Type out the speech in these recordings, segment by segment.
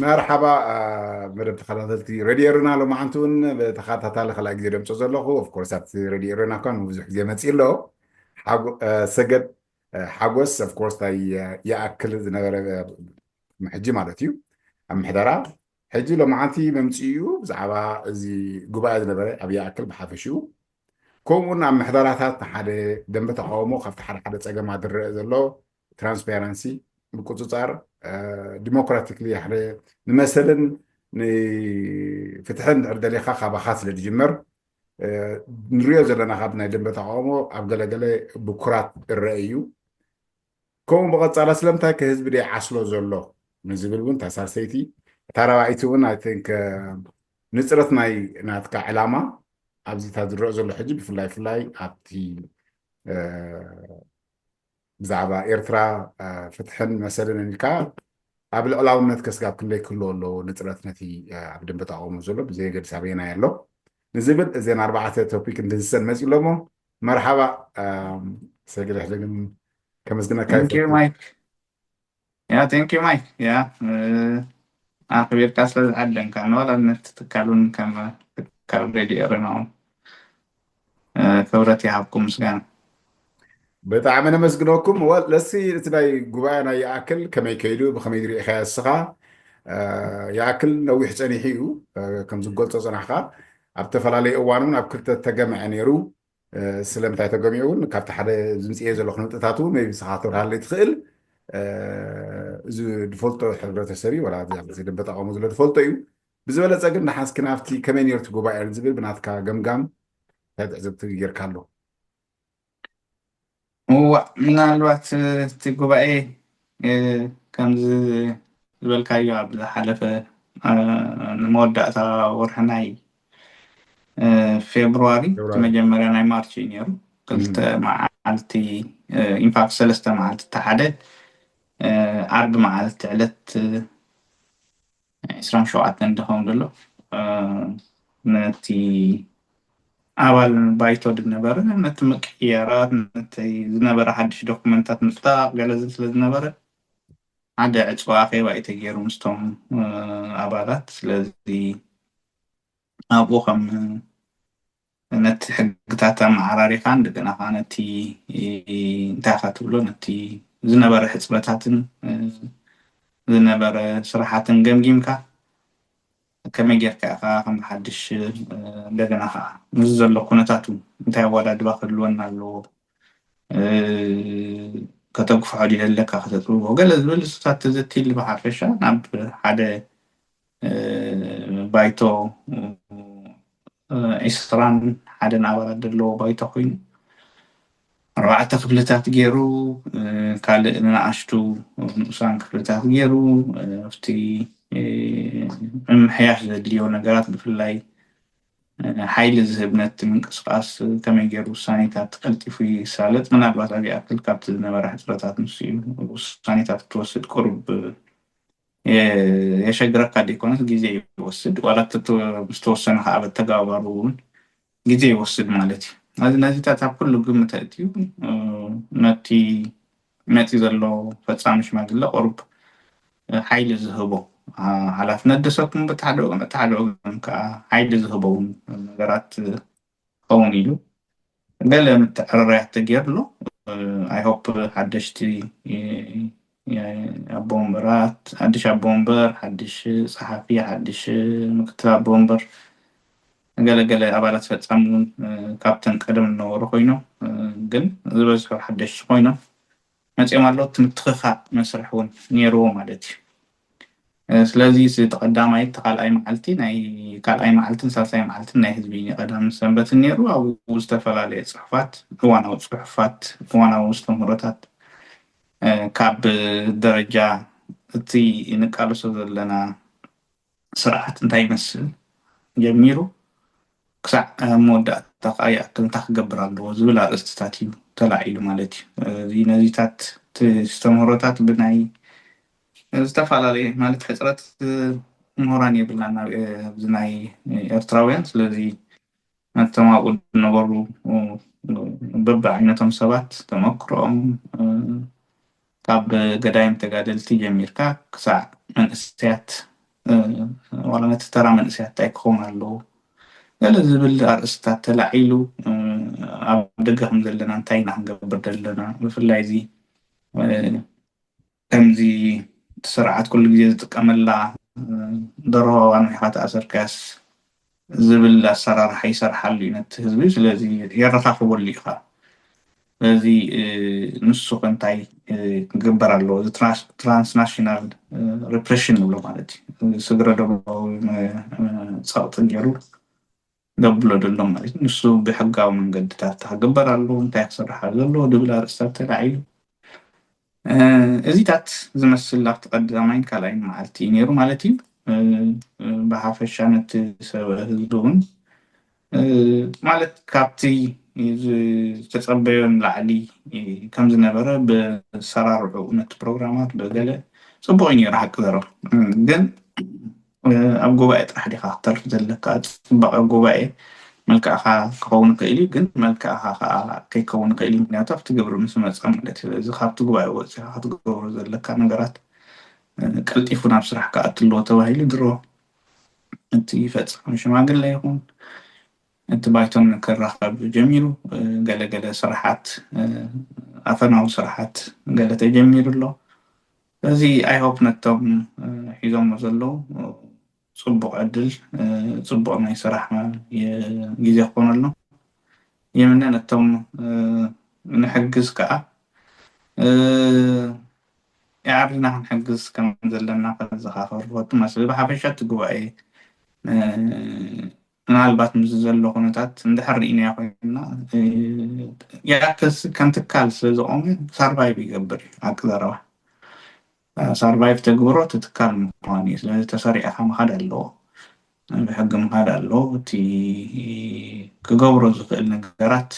مرحبا مدام تخاطرتي راديو رنا لو معنتون بتخاطرت خلا جديد دمص زلخو اوف كورس ات راديو رنا كان بزح زي ما تصير له حاجو سجد حاجوس اوف كورس تاي ياكل زنبره محجي مالتيو ام حضرا حجي لو معنتي ممصيو بزعبا زي غبا زنبره ابي اكل بحافشو كون ام حضراتات حدا دنب تقاومو خفت حدا صقما درئ زلو ترانسبيرنسي بقصصار ديموكراتيكلي حدا مثلا فتحن عردليخا خابخات للجمر نريو زلنا خابنا دنب تقاومو اب غلغله بكرات الرأيو كون بقصالا سلمتا كهزب دي عسلو زلو نزبل ون تاسارسيتي تراوايتو ون اي ثينك نصرت ناي ناتكا علامه ኣብዚ ታዝረኦ ዘሎ ሕጂ ብፍላይ ኣብቲ ብዛዕባ ኤርትራ ፍትሕን መሰልን ኢልካ ኣብ ልዕላውነት ከስጋብ ክንደይ ክህልዎ ኣለዎ ንፅረት ነቲ ኣብ ደንበ ተቃውሞ ዘሎ ብዘይ ገድስ ኣበየና ኣሎ ንዝብል እዘን 4 ቶፒክ እንድንሰን መፂ ሎሞ መርሓባ ሰግደሕ ደግም ከመስግነካ ثانك يو مايك يا أخبر كاسل عدن كان ولا نتكلم كما كالريدي أرناهم كورتي حبكم مسكان بتاع أنا مسجنوكم ولسي تلاقي جوانا يأكل كما يكيدو بخمي يدري خاصها يأكل لو يحسني حيو كم زقول تصنعها أبتفل عليه أوانون أبكرت تجمع نيرو سلام تاع تجمعون كابت حدا زمسية زلوا خنوت تاتو ما يسخاطر هاللي تخيل زو دفولتو حضرت السري ولا زي دبت أو مزل دفولتو يو بزبالة زاقل نحاس كنافتي كمان يرتو جوا أرزبل بناتك جم هذا إذا تغير كله هو من الوقت تجوا إيه كم بالكايو عبد حلفة المودة ورحناي فبراير مجمرة ناي مارش ينيرو قلت مع عالتي إنفاق سلسة مع عالتي تحدد عرض مع عالتي علت إسران شو عتن دهم دلو نتي أول بايتو دنبرة نتمك خيارات نتي دنبرة حدش دوكمنتات مفتاق جلزت لدنبرة عدا عصواخي ويتغيرو مستوم أبالات لذي أبوخم نت حقتاتا معراري خان دقنا خانتي انتاخات بلو نتي دنبرة حسبتاتن دنبرة صراحاتن جمجيمكا كما جيرك خام حدش دغنا خا نزل كونتاتو انتي ولا دباخ لونا لو كتبف عليه لك اخذتو وقال الستات تزتي اللي بحرفشا ناب حدا بايتو إسران حدا نابر دلو بايتو خوين 4 خبلتات جيرو قال انا عشتو نقصان خبلتات جيرو افتي حياة اليوم نقرات بفلاي حيل الزبنة من قصقاص كما يجرو السانيتات قلتي في سالت من أبوات أبي أكل كابت النبارة حسرتات نسيب والسانيتات توسد قرب يشجرك قد يكون جيزي يوسد ولا مستوصن خابت تقابرون جيزي يوسد مالتي هذه نزيتات كل قمة تأتيو نتي ذلو فتسامش ماقل قرب حيل الزهبو حلفنا دسكم بتعدو كعيد زهبون نجارات قونيلو قال متقرر تغير له اي هوب حدشتي يعني بومبرات حدش بومبر حدش صحفي حدش مكتب بومبر قال ابالات فتسمون كابتن قدم نور خوينو قال زبز حدش خوينو مصي مالو تمتخخا مسرحون نيرو مالتي سلازي تقدماي تقال معلتي ناي قال اي معلتن سالساي معلتن ناي حزبيني قدام سنبت النيرو او استفلالي صحفات وانا صحفات وانا مستمرتات كاب درجة تي نقالو سدلنا صراحة انتي مسل جميرو كسع مودا تقايا كنت خبرالو زبل ارستاتيو تلاعيلو مالتي زي نزيتات استمرتات بناي استفعل مالت حسرات مهراني بالنا بزناي إرتراويان سلذي نتما قد نبرو ببع عينتهم سبات تمكرهم قاب قدايم تقادلتي جميركا كساع من استيات ዋላ ነቲ ተራ መንእሰያት እንታይ ክኸውን ኣለዎ ገለ ዝብል ኣርእስታት ተላዒሉ ኣብ ደገ ከም ዘለና እንታይ ኢና ክንገብር ዘለና ብፍላይ እዚ ከምዚ ስርዓት ኩሉ ግዜ ዝጥቀመላ ደርሆ ዋንሒኻ ተኣሰርካያስ ዝብል ኣሰራርሓ ይሰርሓሉ እዩ ነቲ ህዝቢ ስለዚ የረኻኽበሉ ኢኻ ስለዚ ንሱ እንታይ ክግበር ኣለዎ እዚ ትራንስናሽናል ሪፕሬሽን ንብሎ ማለት እዩ ስግረ ደቦዊ ፀቕጢ ገይሩ ደብሎ ደሎ ማለት እዩ ንሱ ብሕጋዊ መንገድታት ክግበር ኣለዎ እንታይ ክስራሕ ዘለዎ ዝብል ኣርእስታት ተላዒሉ እዚታት ዝመስል ኣብቲ ቀዳማይን ካልኣይን መዓልቲ እዩ ነይሩ ማለት እዩ ብሓፈሻ ነቲ ሰብ ህዝቢ እውን ማለት ካብቲ ዝተፀበዮ ንላዕሊ ከም ዝነበረ ብሰራርዑ ነቲ ፕሮግራማት በገለ ፅቡቅ እዩ ነይሩ ሓቂ ዘረብ ግን ኣብ ጉባኤ ጥራሕ ዲኻ ክተርፍ ዘለካ ፅባቐ ጉባኤ መልክዕኻ ክኸውን ይኽእል እዩ ግን መልክዕኻ ከዓ ከይከውን ይኽእል እዩ ምክንያቱ ኣብቲ ግብሪ ምስ መፀ ማለት እዩ ስለዚ ካብቲ ጉባኤ ወፂኻ ክትገብሮ ዘለካ ነገራት ቀልጢፉ ናብ ስራሕ ክኣቱ ኣለዎ ተባሂሉ ድሮ እቲ ፈፃሚ ሽማግለ ይኹን እቲ ባይቶም ክራኸብ ጀሚሩ ገለገለ ስራሓት ኣፈናዊ ስራሓት ገለ ተጀሚሩ ኣሎ ስለዚ ኣይሆፕ ነቶም ሒዞሞ ዘለዉ ፅቡቅ ዕድል ፅቡቅ ናይ ስራሕ ግዜ ክኾኑ ኣሎ የምነ ነቶም ንሕግዝ ከዓ يعرفنا نحجز كم زلنا كزخافر وتمثل بحبش تجوعي نالبات مززلو خناتات ندحرينا يا خوينا يعكس كانت كالس زوم سرفايف يقبر أقدر سرفايف تجبره تتكلم ماني لازم تسرع هم هذا اللو بحجم هذا اللو تي كجبره زق النجارات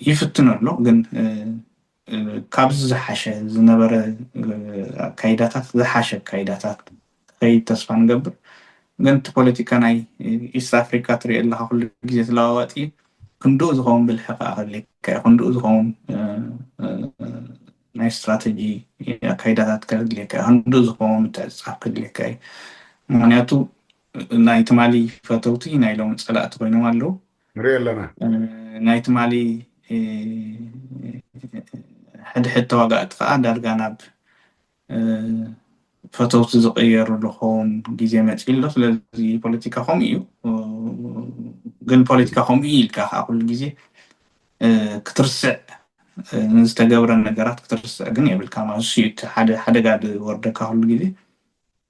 يفتنوا له جن كابز زحشة زنبرة كايداتات زحشة كايداتات كاي تصفان قبر قلت بوليتيكا ناي إيست أفريقيا تري الله كل جزء لاواتي كندوز هم بالحقيقة اللي كندوز هم ناي استراتيجي كايداتات كذا كندوز هم تعرف كذا كاي معناته ناي تمالي فتوتي ناي لو مسألة بينهم مالو ريالنا ناي تمالي حد حتى وقعت قاعد أرجعنا فتوت زغير لهم جزء مسئلة لذي بوليتيكا خميو جن بوليتيكا خميل كأقول جزء كترسع نستجبر النجارات كترسع جن يبل كمان شيء حدا قاعد ورد كأقول جزء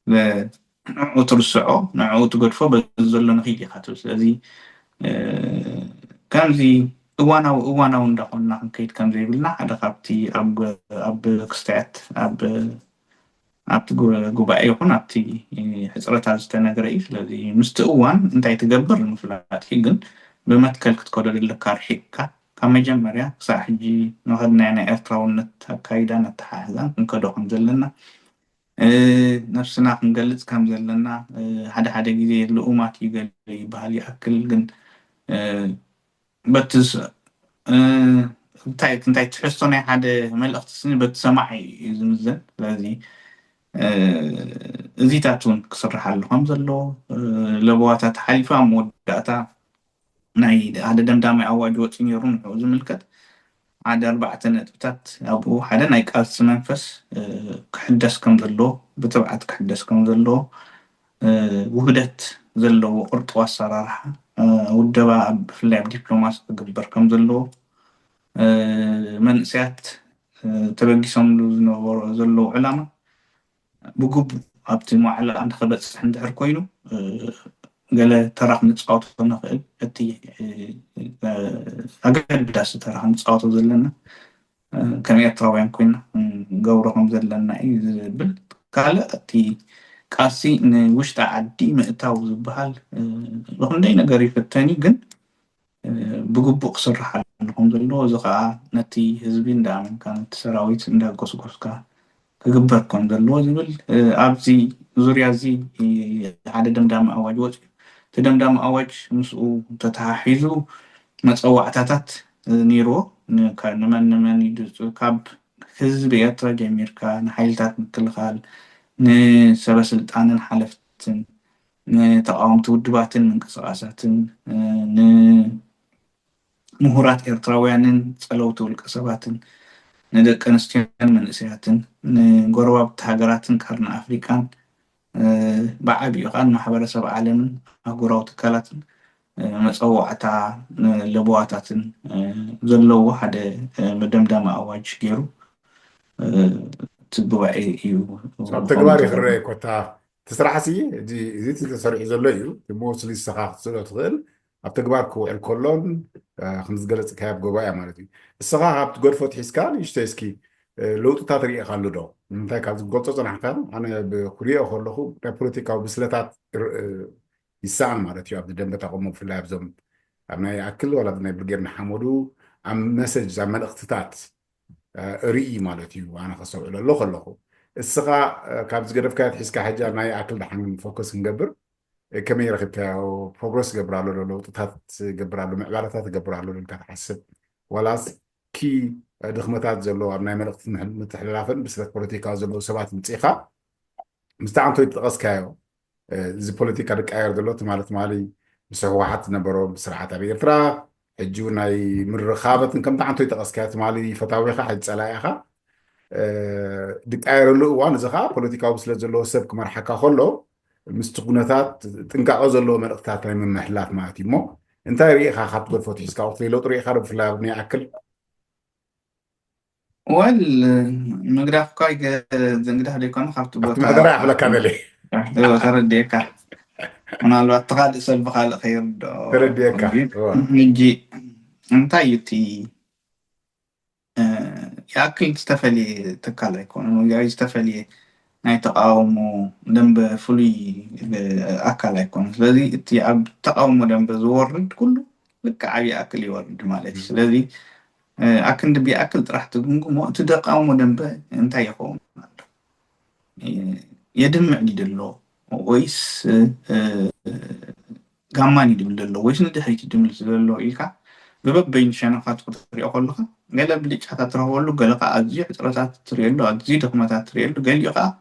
لا وترسعه نعود قرفة بزلنا نخيجي خاتوس لذي كان زي وانا وندخلنا كيد كم زي بلنا هذا خبتي أب كستات أب جوبا يكون أبتي حصرت على استناجريش الذي مستوان أنت يتجبر المفلات هيجن بمتكل كتقول للكار حكة كم جمرة صاحجي نهضنا يعني أثرا ونت كايدا نتحازن نكدو خنزلنا نفسنا خنجلت كم زلنا هذا جدي الأمات يقال بحالي أكل جن بتز انت تحسوني هذا ملء اختصاصي بتسمعي زمزن لذي زيتاتون كسر حلهم زلو لبواتات حليفة موداتا ناي هذا دمدامي أواج وقتين يرون حوز ملكت عاد 4 نقطات أبو حدا نايك ألس منفس كحدث كم زلو بتبعت كحدث كم زلو وهدت زلو قرط والصراحة ودبا في اللعب دبلوماسي تقبر كم زلو منسيات تبقي سملو زلو علامة بقوب أبتي معلى عند خبز عند حركوينو قال تراح نتسقط نخل أتي أقل بداس تراح نتسقط زلنا كم يتراوين كوينا جورهم زلنا بل قال أتي كاسي وش تعدي مئتاو زبال لهم دينا قريب الثاني جن بقوب أقصر حالهم زلوا زقا نتي هزبين دعم كانت سراويت عندها قص كا كجبر كون زلوا زبل أبزي زوريا زي هذا دمدام أواج وجه تدمدام أواج مسؤول تتحيزو متسوعتات نيرو كان من يدرس كاب حزب يترى جمير كان حيلتات مثل خال ንሰበስልጣንን ሓለፍትን ንተቃወምቲ ውድባትን ምንቅስቃሳትን ንምሁራት ኤርትራውያንን ፀለውቲ ውልቀ ሰባትን ንደቂ ኣንስትዮን መንእሰያትን ንጎረባብቲ ሃገራትን ቀርኒ ኣፍሪካን ብዓብዩ ከዓ ንማሕበረሰብ ዓለምን ኣህጉራዊ ትካላትን መፀዋዕታ ለቦዋታትን ዘለዎ ሓደ መደምዳሚ ኣዋጅ ገይሩ እቲ ጉባኤ እዩ ኣብ ተግባር ይኽረይ ኮታ ትስራሕሲ እዚ ተሰሪዑ ዘሎ እዩ ሞስሊ ስኻ ክትስእሎ ትኽእል ኣብ ተግባር ክውዕል ከሎን ከምዝገለፅካዮ ኣብ ጉባኤ ማለት እዩ እስኻ ካብቲ ጎድፎ ትሒዝካ ንእሽተይ እስኪ ለውጥታት ርኢኻ ኣሎ ዶ ንምንታይ ካብ ዝገልፆ ፅናሕካ ኣነ ክሪኦ ከለኹ ናይ ፖለቲካዊ ብስለታት ይሰኣን ማለት እዩ ኣብዚ ደንበ ተቐሞ ብፍላይ ኣብዞም ኣብ ናይ ኣክል ወላ ናይ ብርጌርና ሓመዱ ኣብ መሰጅ ኣብ መልእኽትታት ርኢ ማለት እዩ ኣነ ከሰውዕሎ ኣሎ ከለኹ እስኻ ካብ ዝገደፍካዮ ትሒዝካ ሕጂ ናይ ኣክል ዳሓን ፎከስ ክንገብር ከመይ ረኺብካዮ ፕሮግረስ ገብራሎ ዶ ለውጥታት ገብራሎ ምዕባለታት ገብራሎ ኢልካ ትሓስብ ወላስ ኪ ድኽመታት ዘለዎ ኣብ ናይ መልእኽቲ ምትሕልላፍን ብስለት ፖለቲካዊ ዘለዉ ሰባት ምፅኢኻ ምስቲ ዓንቶይ ትጠቐስካዮ እዚ ፖለቲካ ድቃየር ዘሎ ማለት ማሊ ምስ ህወሓት ዝነበሮ ስርዓት ኣብ ኤርትራ ሕጂ ናይ ምርኻበትን ከምቲ ዓንቶይ ጠቐስካዮ ትማሊ ፈታዊ ኢኻ ሕጂ ፀላኢ ኢኻ ድቃየረሉ እዋን እዚ ከዓ ፖለቲካዊ ብስለት ዘለዎ ሰብ ክመርሓካ ከሎ ምስቲ ኩነታት ጥንቃቐ ዘለዎ መልእኽትታት ናይ ምምሕላፍ ማለት እዩ እሞ እንታይ ርኢኻ ካብቲ ጎድፎ ትሒዝካ ወቅቲ ለውጢ ርኢኻ ዶ ብፍላይ ኣብ ናይ ኣክል ወል ምግዳፍካ ዘንግዳፍ ደይኮነ ካብቲ ቦታ መህደራ ይሕብለካ ደለይ ተረድየካ ምናልባት ተኻልእ ሰብ ብካልእ ከይርድኦ ተረድየካ ሕጂ እንታይ እዩ እቲ يأكل تستفلي تكالي يكون يستفلي ናይ ተቃውሞ ደንበ ፍሉይ ኣካል ኣይኮነ ስለዚ እቲ ኣብ ተቃውሞ ደንበ ዝወርድ ኩሉ ልክዕ ዓብዪ ኣክል ይወርድ ማለት እዩ ስለዚ ኣክንዲ ብኣክል ጥራሕ ትግምግሞ እቲ ተቃውሞ ደንበ እንታይ ይኸውን ኣሎ የድምዕ ድሎ ወይስ ጋማን ይድብል ዘሎ ወይስ ንድሕሪት ይድምል ዘሎ ኢልካ ببين شنقات كتري أقول لها قال بليش حتى تروح له قال لك أزيع ترى تريلو أزيد دخمة تريلو قال لي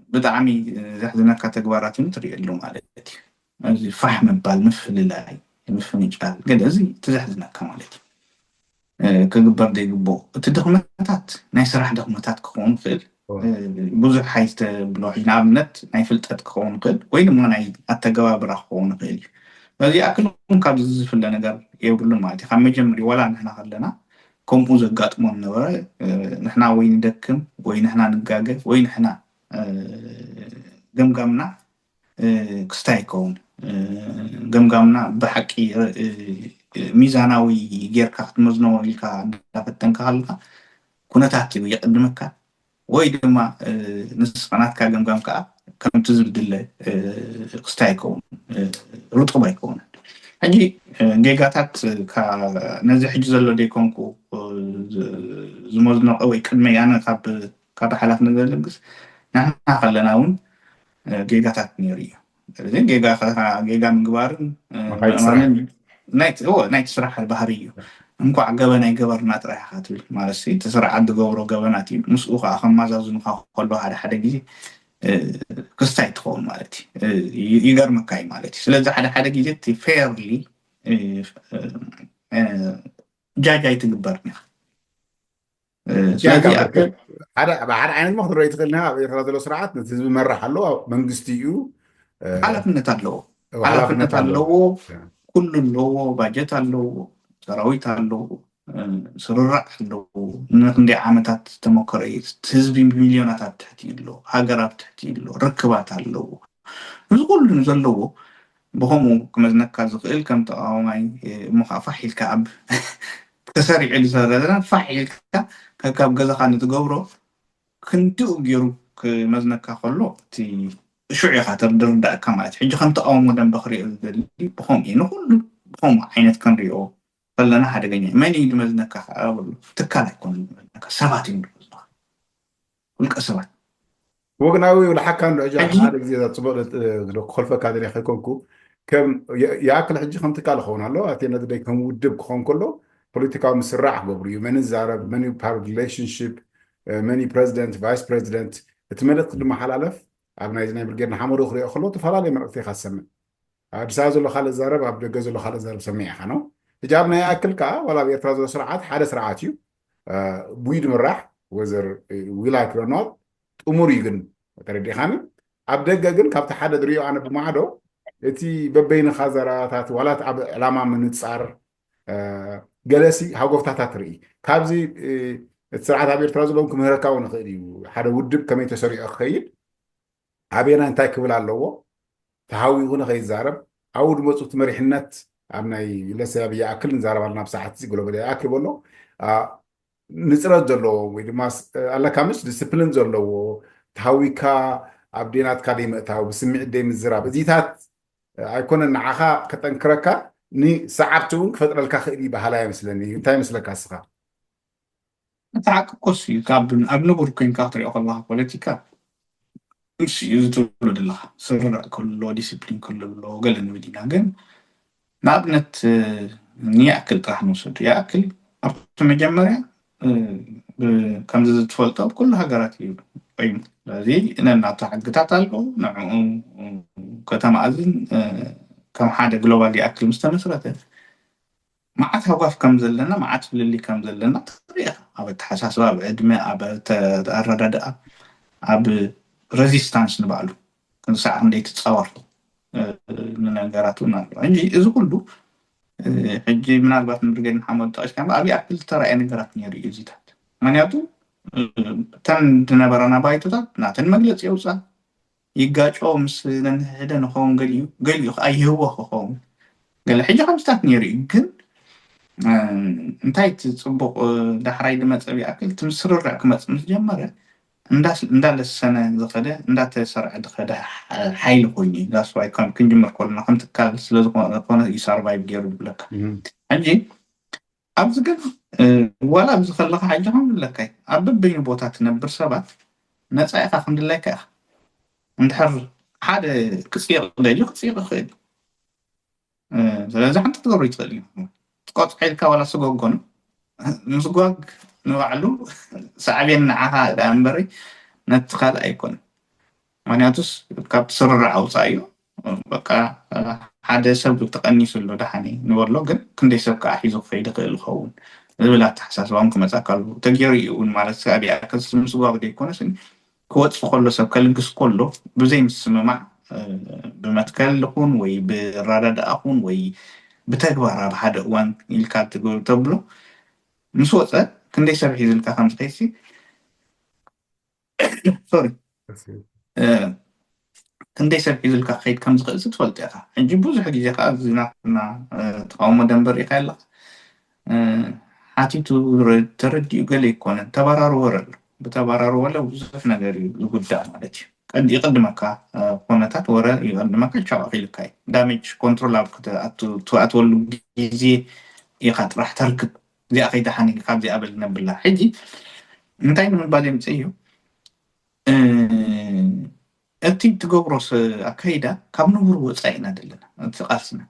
بدعمي زحزنا كاتجوارات تريلو مالتي أزي فحم بالمفل لاي مفهوم يجعل قال أزي تزحزنا كمالتي كجبر دي جبو تدخمتات نايس راح دخمتات كون فيل بوزك حيث بلوح نابنت نايفلت كون قل وين ما ناي التجواب راح كون قل فزي أكلهم كابز في النجار يقولون مالتي خم جمري ولا نحن خلنا كومبوز قات من نورا نحنا وين دكم وين نحنا نجاجة وين نحنا جمجمنا كستايكون جمجمنا بحكي ميزانوي غير كحت مزنو لك دفتن كهلا كنا تحكي ويقدمك ويدما نسخنات كجمجم كم تزبد له كستايكون رطبة يكون هجي جيجاتات كنزح جزلو ديكونكو زموزنا أو يكلمي أنا كاب حالات نزلقس نحن خلناون جيجاتات نيرية زين جيجا من جوارن نايت هو نايت سرح البحرية نكو عجبنا يجبرنات رايح خاطر مالسي تسرع عند جورو جبناتي مسؤول أخم ما زازن خلوا على حدا جديد كستايت خون مالتي يقدر مكاي مالتي سلازة حدا جيت فيرلي جاي تقبرني حدا عين المخضر رأيت قلنا يخلص له سرعات نتزم مرة حلو منجستيو حلفنا تلو كل اللو باجت اللو سراويت اللو سررع اللو نقندي عامتات تمكريت تزبي بمليونات تحتي اللو هاجرات تحتي اللو ركبات اللو نقول نزلو بهم كمزنك زقيل كم تقاومي مخافحي الكعب تسارع لزادنا فحي كعب جزا خانة تجبره كنتو جيرو كمزنك خلو تي شو خاطر دردا كمالات حجي خم تقاوم دم بخري اللي بهم نقول بهم عينت كان ريو فلنا حدا جنيه ما نيجي مزنك تكال يكون سبعتين والكسبات وقناوي ولا حكان رجع هذا زيادة صبرت لو خلفه كادر يخلكونكو كم يأكل حجي خم تكال خون هلو أتينا ده كم ودب خون كله political مسرح قبري من الزارب many power relationship many president vice president اتملت لما حلالف أبنا يزني بالجنة حمر أخرى أخلو تفعل مرة في خاصة بساز له خالد زارب عبد الجوز له خالد زارب سميع خانو جابنا ياكل كا ولا بيتراز سرعات حدا سرعاتيو بويد مرح وزر ويلا كرونوت امور يغن تردي خانم عبد الجن كابت حدا دريو انا بمعدو اتي ببين خزراتات ولا علامه من تصار جلسي هاغوف تحت ري كابزي السرعات عبير تراز لهم كم هركاو نخيدي حدا ودب كمي تسري اخيد عبينا انتاي كبل على تحاوي هنا غير زارب أول ما تصوت مريحنات أنا لسه بيأكل نزارب على نفس ساعات يقولوا بدي أكل بقوله نسرد جلو ويد ماس الله كامش ديسيبلين جلو تحاوي كا عبدينات كلمة تحاوي بسمع ديم الزراب زيتات أيكون النعاخة كتنكركا ني ساعتون فترة الكاخيري بحالا مثلني أنت مثلك أسخا تعاق قصي قبل بركين كاتري الله بوليتيكا مش يزتولو دلا سر كله ديسيبلين كله قال المدينة جن نابنت نيأكل طرح نوصد يأكل أبتو مجمرة كم زي تفولتو بكل هجرات يبين لذي إن الناطح قطعت له نعم كتم أذن كم حدا جلوبال يأكل مستمسرته ما عاد هوقف كم زلنا ما عاد اللي كم زلنا طريقة أبى تحساس أبى أدمى أبى تردد أبى ريزيستانس نبالو كن ساعة نديت تصور ننقراتو نالو انجي إذا كله حجي من أربعة نرجع نحمد تاش كان أبي أكل ترى يعني قرات نيري يزيدات مانياتو تن تنبرنا بايتو تا ناتن مجلس يوصل يقاچو مس هذا نخون قليو أي هو خون قال حجي خمسة نيري جن انتي تصبق دحراي دمت أبي أكل تمسر الرعك مس جمرة እንዳለ ሰነ ዝኸደ እንዳተሰርዐ ዝኸደ ሓይሊ ኮይኑ ዳስ ዋይ ከም ክንጅምር ከለና ከም ትካል ስለዝኾነ እዩ ሰርቫይቭ ገይሩ ይብለካ ሕጂ ኣብዚ ግን ዋላ ኣብዚ ከለካ ሕጂ ከም ዝብለካ ኣብ በበይኑ ቦታ ትነብር ሰባት ነፃ ኢኻ ክንድለይካ ኢኻ እንድሕር ሓደ ክፅይቕ ደልዩ ክፅይቕ ይኽእል ስለዚ ሓንቲ ትገብሮ ይትኽእል እዩ ትቆፅዒልካ ዋላ ስጎጎኑ ምስጓግ ንባዕሉ ሳዕብየን ንዓኻ ዳ እምበሪ ነቲ ካልእ ኣይኮነ ምክንያቱስ ካብቲ ስርራዕ ኣውፃእ እዩ በቃ ሓደ ሰብ ተቐኒሱሎ ዳሓኒ ንበሎ ግን ክንደይ ሰብ ከዓ ሒዙ ክኸይድ ይኽእል ይኸውን ዝብል ኣተሓሳስባውን ክመፃካ ኣሎ ተገይሩ እዩ እውን ማለት ሳዕብያ ከስ ምስጓግ ደይኮነስ ክወፅእ ከሎ ሰብ ከልግስ ከሎ ብዘይምስምማዕ ብመትከል ይኹን ወይ ብራዳዳእ ይኹን ወይ ብተግባር ኣብ ሓደ እዋን ኢልካ ትገብሮ ተብሎ ምስ ወፀ ክንደይ ሰብ ሒዝልካ ከም ዝኸይሲ ሶሪ ክንደይ ሰብ ሒዝልካ ክኸይድ ከም ዝኽእል ትፈልጥ ኢኻ ሕጂ ብዙሕ ግዜ ከዓ ዝናትና ተቃውሞ ደንበር ኢኻ ኣለካ ሓቲቱ ተረዲኡ ገለ ይኮነን ተበራሩ ወረሎ ብተበራሩ ወለ ብዙሕ ነገር እዩ ዝጉዳእ ማለት እዩ ቀዲ ይቅድመካ ኩነታት ወረ ይቅድመካ ቻው ኢልካ ዳሜጅ ኮንትሮል ኣብ ክትኣትወሉ ግዜ ኢኻ ጥራሕ ተርክብ زي أخي دحاني كاب زي قبل نبلا حجي انتي من بعد يمسيو أنتي تجبرس أكيدا كم نور وصينا دلنا تقاسنا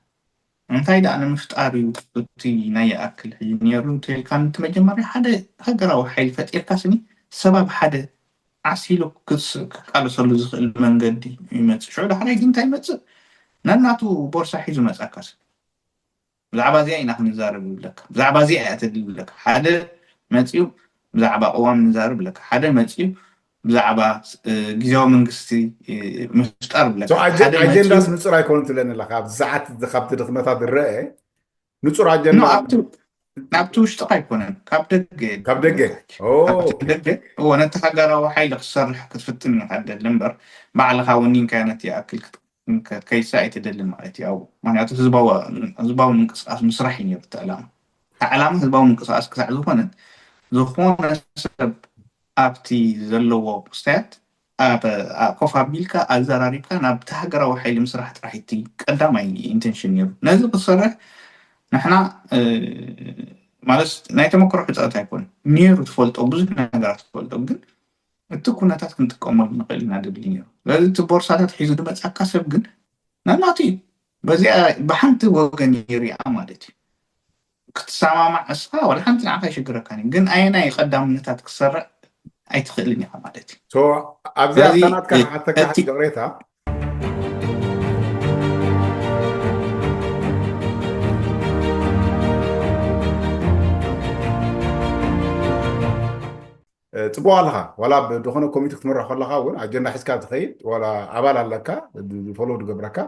انتي دا أنا مفتقري وتي نايا أكل نيرو تي كانت مجمري حدا هجرة وحيل فتير كاسني سبب حدا عسيلو كس قالوا صلوا زخل من قدي يمت شو ده حدا ينتي مت ناناتو بورصة حيزو مسأكاس بزعبا زي نحن نزارب لك بزعبا زي أتدل لك حدا ماتيو بزعبا قوام نزارب لك حدا ماتيو بزعبا جزاو من قصتي مستقرب لك عجين ناس نصر يكون لنا لك ساعات خبط دخمتات الرأي نصر عجين نابتو اشتقى يكون كاب دقة هو نتحقر وحيل خسر كتفتني حدا اللمبر بعد خاونين كانت يأكل كيسا يتدلل مالتي أو معناته هزباو منقصاص مسرحين يبت علامة هزباو منقصاص كسع زخون سبب أبتي زلو بستات كوفا بيلكا أزراريكا نبتهجر وحيل مسرح راحتي قدام أي إنتنشن يب نازل بالصراحة نحنا معلش نايت مكروه بتاعت هيكون نيرو تفولت أو بزح نجارات تفولت أو جن التكونات كنت كمل نقل نادي بلينيرو لازم تبورصات حيزو دمت أكاسب جن ناناتي بزي بحنت وجن يري عمادتي كنت سامع مع أسها ولا حنت نعرف إيش يقرأ كاني جن أينا يقدم نتات كسر ኣይትኽእልን ኢኻ ማለት እዩ ሶ ኣብዚኣ ስለዚ ናትካ ሓተካ እቲ ገቕሬታ ፅቡቅ ኣለካ ዋላ ብድኾነ ኮሚቴ ክትምራሕ ከለካ እውን ኣጀንዳ ሒዝካ ትኸይድ ዋላ ኣባል ኣለካ ፎሎ ዝገብረካ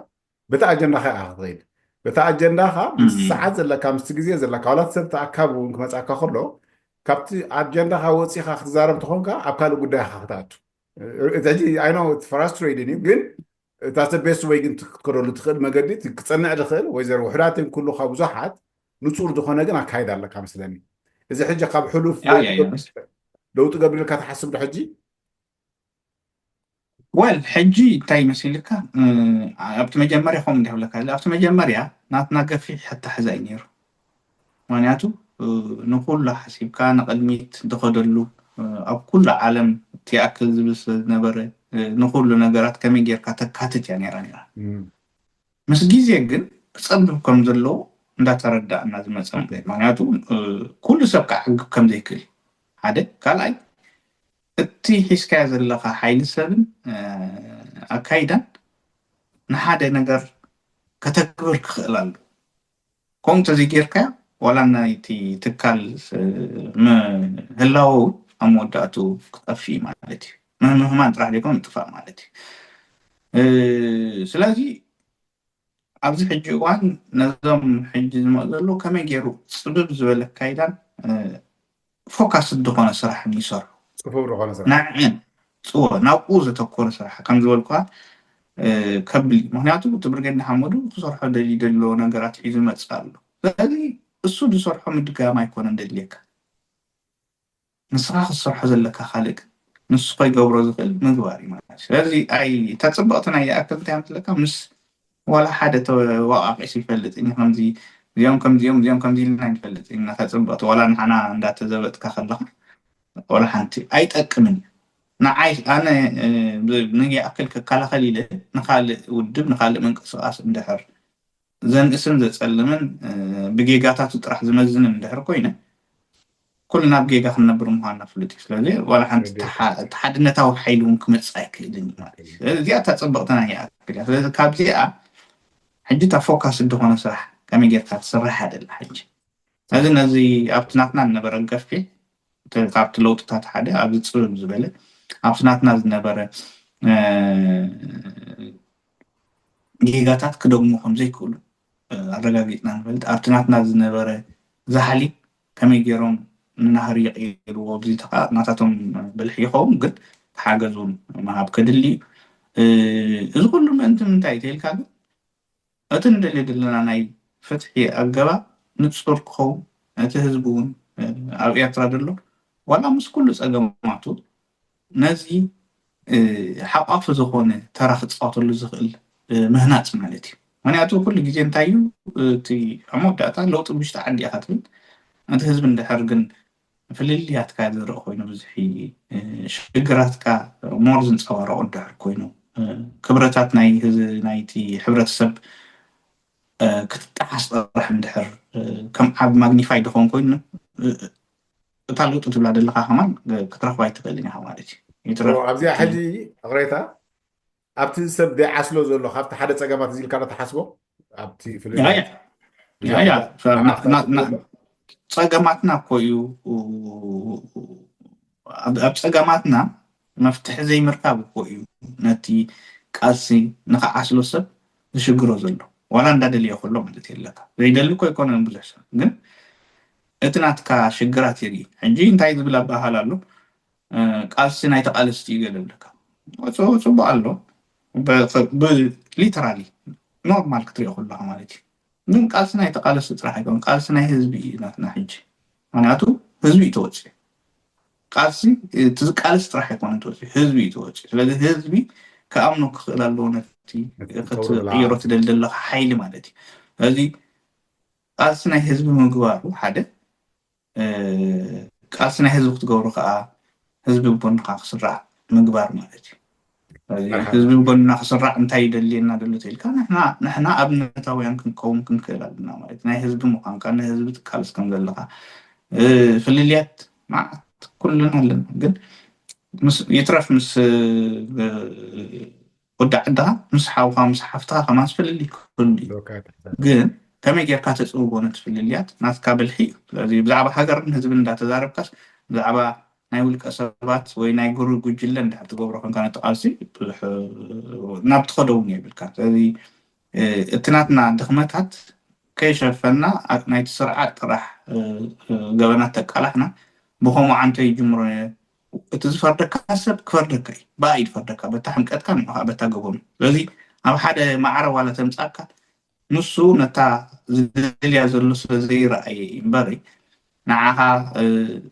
በቲ ኣጀንዳኻ ኢኻ ክትኸይድ በቲ ኣጀንዳኻ ምስ ሰዓት ዘለካ ምስቲ ግዜ ዘለካ ዋላ ሰብ ተኣካብ እውን ክመፃካ ከሎ ካብቲ ኣጀንዳኻ ወፂኻ ክትዛረብ ትኾንካ ኣብ ካልእ ጉዳይካ ክትኣቱ እቲ ሕጂ ኣይኖ ፍራስትሬትድ እዩ ግን እታ ሰብ ቤት ወይ ግን ክትከደሉ ትኽእል መገዲ ክፀንዕ ዝኽእል ወይዘሮ ውሕዳትን ኩሉ ካብ ብዙሓት ንፁር ዝኾነ ግን ኣካይድ ኣለካ ምስለኒ እዚ ሕጂ ካብ ሕሉፍ ለውጢ ገብርልካ ተሓስብ ዶ ሕጂ ወል ሕጂ እንታይ ይመስልካ ኣብቲ መጀመርያ ከም እንዳብለካ ኣብቲ መጀመርያ ናትና ገፊሕ ኣተሓዛ እዩ ነይሩ ምክንያቱ ንኩሉ ሓሲብካ ንቅድሚት ዝኸደሉ ኣብ ኩሉ ዓለም ትኣክል ዝብል ዝነበረ ንኩሉ ነገራት ከመይ ጌርካ ተካትት እያ ነይራ ምስ ግዜ ግን ክፀብብ ከም ዘለዎ እንዳተረዳእና ዝመፀ ምክንያቱ ኩሉ ሰብ ክዓግብ ከም ዘይክእል ሓደ ካልኣይ እቲ ሒዝካዮ ዘለካ ሓይሊ ሰብን ኣካይዳን ንሓደ ነገር ከተግብር ክኽእል ኣሎ ከምኡ እንተዘይጌርካዮ ዋላ ናይቲ ትካል ምህላው ኣብ መወዳእቱ ክጠፍእ ማለት እዩ ምህማን ጥራሕ ዘይኮነ ምጥፋእ ማለት እዩ ስለዚ ኣብዚ ሕጂ እዋን ነዞም ሕጂ ዝመፁ ዘሎ ከመይ ገይሩ ፅብብ ዝበለ ኣካይዳን ፎካስ ዝኾነ ስራሕ ይሰርሑ ፅፉፍ ዝኾነ ስራሕ ፅዎ ናብኡ ዘተኮረ ስራሕ ከም ዝበልኳ ከብል ምክንያቱ እቲ ብርገና ሓመዱ ክሰርሖ ደልዮ ነገራት ሒዙ መፅእ ኣሎ ስለዚ እሱ ዝሰርሖ ምድጋም ኣይኮነን ደልየካ ንስኻ ክሰርሖ ዘለካ ካልእ ንሱ ከይገብሮ ዝኽእል ምግባር እዩ ማለት ስለዚ ኣይ ተፅብቕቲ ናይ ኣክል እንታይ ምትለካ ምስ ዋላ ሓደ ተዋቃቂስ ይፈልጥ እኒ ከምዚ እዚኦም ከምዚኦም እዚኦም ከምዚ ኢልና ይፈልጥ ኢና ተፅብቕቲ ዋላ ንሓና እንዳተዘበጥካ ከለካ ዋላ ሓንቲ ኣይጠቅምን ንዓይ ኣነ ንየኣክል ክከላኸል ኢለ ንካልእ ውድብ ንካልእ ምንቅስቃስ እንድሕር ዘንእስን ዘፀልምን ብጌጋታቱ ጥራሕ ዝመዝን እንድሕር ኮይነ ኩልና ብጌጋ ክንነብር ምኳንና ፍሉጥ እዩ ስለዚ ዋላ ሓንቲ ተሓድነታዊ ሓይሊ እውን ክመፅእ ኣይክእልን ማለት እዩ ስለዚ እዚኣ ተፅብቕትና ይኣክል እያ ስለዚ ካብዚኣ ሕጂ እታ ፎካስ ዝኾነ ስራሕ ከመይ ጌርካ ትስራሕ ኣደላ ሕጂ ስለዚ ነዚ ኣብቲ ናትና ዝነበረ ገፊሕ ካብቲ ለውጥታት ሓደ ኣብዚ ፅብብ ዝበለ ኣብቲ ናትና ዝነበረ ጌጋታት ክደግሙ ከም ዘይክእሉ ኣረጋጊፅና ንፈልጥ ኣብቲ ናትና ዝነበረ ዛሓሊ ከመይ ገይሮም ንናህሪ ይቕይርዎ ኣብዚ ናታቶም ብልሒ ይኸውን ግን ተሓገዙን መሃብ ከድሊ እዚ ኩሉ ምእንቲ ምንታይ ተይልካ ግን እቲ ንደልዮ ዘለና ናይ ፍትሒ ኣገባብ ንፁር ክኸውን እቲ ህዝቢ እውን ኣብ ኤርትራ ዘሎ ዋላ ምስ ኩሉ ፀገማቱ ነዚ ሓቋፊ ዝኾነ ተራ ክፃወተሉ ዝኽእል ምህናፅ ማለት እዩ ምክንያቱ ኩሉ ግዜ እንታይ እዩ እቲ ኣብ መወዳእታ ለውጢ ብውሽጢ ዓዲ ኢኻ ትብል እቲ ህዝቢ እንድሕር ግን ፍልልያትካ ዝርአ ኮይኑ ብዙሕ ሽግራትካ ሞር ዝንፀባረቑ እንድሕር ኮይኑ ክብረታት ናይቲ ሕብረተሰብ ክትጣሓስ ጥራሕ እንድሕር ከም ዓብ ማግኒፋይ ድኾን ኮይኑ እታ ለውጢ ትብላ ዘለካ ከማን ክትረኽባ ኣይትኽእልን ኢኻ ማለት እዩ ኣብዚኣ ሕጂ ኣቕሬታ ኣብቲ ሰብ ዘይዓስሎ ዘሎ ካብቲ ሓደ ፀገማት እዚ ኢልካ ዶ ተሓስቦ ኣብቲ ፀገማትና እኮ እዩ ኣብ ፀገማትና መፍትሒ ዘይምርካብ እኮ እዩ ነቲ ቃልሲ ንክዓስሎ ሰብ ዝሽግሮ ዘሎ ዋላ እንዳደልዮ ከሎ ማለት የለካ ዘይደሊ እኮ ኣይኮነን ብዙሕ ሰብ ግን እቲ ናትካ ሽግራት የርኢ ሕጂ እንታይ ዝብል ኣባሃል ኣሎ ቃልሲ ናይ ተቃለስቲ ይገለብለካ ፅቡቅ ኣሎ ሊተራሊ ኖርማል ክትሪኦ ከለካ ማለት እዩ ግን ቃልሲ ናይ ተቃለስቲ ጥራሕ ኣይኮን ቃልሲ ናይ ህዝቢ እዩ ናትና ሕጂ ምክንያቱ ህዝቢ እዩ ተወፅእ ቃልሲ እቲ ዝቃልስ ጥራሕ ኣይኮነን ተወፅእ ህዝቢ እዩ ተወፅእ ስለዚ ህዝቢ ከኣምኖ ክኽእል ኣለዎ ነቲ ክትቅይሮ ትደሊ ዘለካ ሓይሊ ማለት እዩ ስለዚ ቃልሲ ናይ ህዝቢ ምግባሩ ሓደ ቃልሲ ናይ ህዝቢ ክትገብሩ ከዓ ህዝቢ ብጎንካ ክስራዕ ምግባር ማለት እዩ ህዝቢ ብጎንና ክስራዕ እንታይ ይደልየና ደሎ ተይልካ ንሕና ኣብነታውያን ክንከውን ክንክእል ኣለና ማለት ናይ ህዝቢ ምዃንካ ናይ ህዝቢ ትቃልስ ከም ዘለካ ፍልልያት ማዓት ኩልና ኣለና ግን يترف مس ወዲ ዓድኻ ምስ ሓውካ ምስ ሓፍትኻ ከማ ዝፈልል ይክእል እዩ ግን ከመይ ጌርካ ተፅውጎ ነቲ ፍልልያት ናትካ ብልሒ እዩ ስለዚ ብዛዕባ ሃገርን ህዝብን እንዳተዛረብካስ ብዛዕባ ናይ ውልቀ ሰባት ወይ ናይ ጉሩ ጉጅለ እንዳር ትገብሮ ኮንካ ነቲ ቃልሲ ብዙሕ ናብ ትኸዶ እውን የብልካ ስለዚ እቲ ናትና ድኽመታት ከይሸፈና ናይቲ ስርዓት ጥራሕ ገበናት ተቃላሕና ብኸምኡ ዓንተ ይጅምሮ እቲ ዝፈርደካ ሰብ ክፈርደካ እዩ ብኣይድ ፈርደካ በታ ሕምቀትካ ንዑኻ በታ ገቦም ስለዚ ኣብ ሓደ ማዕረ ዋላ ተምፃካ ንሱ ነታ ዝደልያ ዘሎ ስለዘይረኣየ እምበሪ ንዓኻ